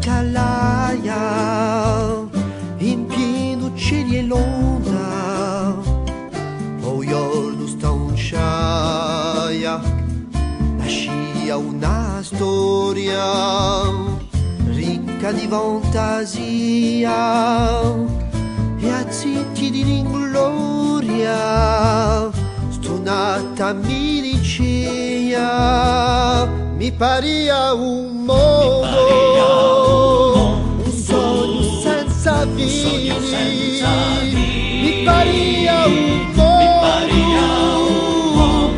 calaia, in pieno cieli e l'onda, poi giorno sta un sciaia, lascia una storia ricca di fantasia e a zitti di ringloria, stonata mi dicea, mi paria un mondo, un sogno senza fini, mi paria un mondo,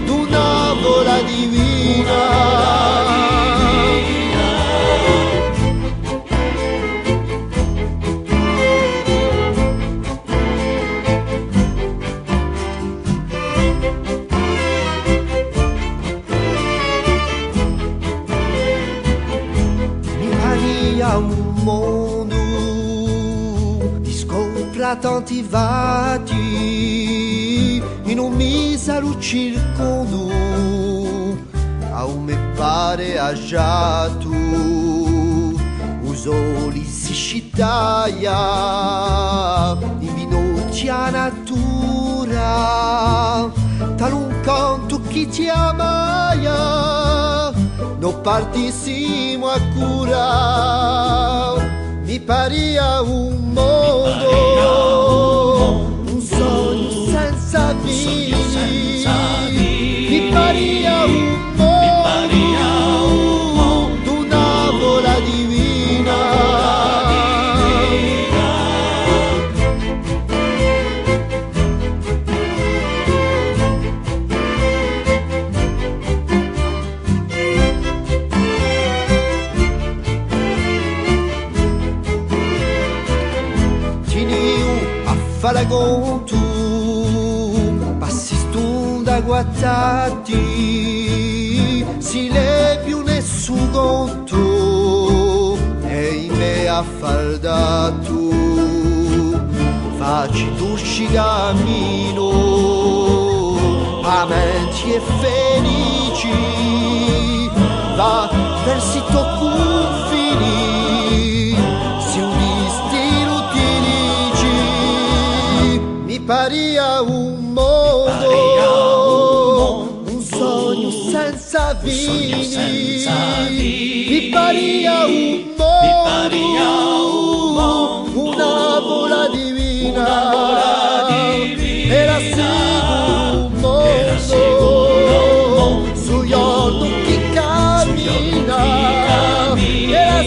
d'una vola divina. Un mondo di scopra tanti vati in un misero circondo a un me pare agiato usoli si scitaia in vinocchia natura tal un canto chi ti amaia no partissimo a cura, mi paria un mondo, un sogno senza fini, mi paria un mondo, una vola divina. Falagontu, passi stunda guattati, si le più nessun conto, e in me affaldato, facci dusci cammino, amenti e felici, va versi tocco confini, si udistino paria un mondo, un sogno senza fini, mi paria un mondo, una vola divina, era sicuro un mondo, su giorno chi cammina, era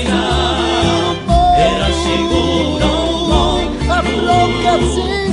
sicuro un mondo, a bloccarsi.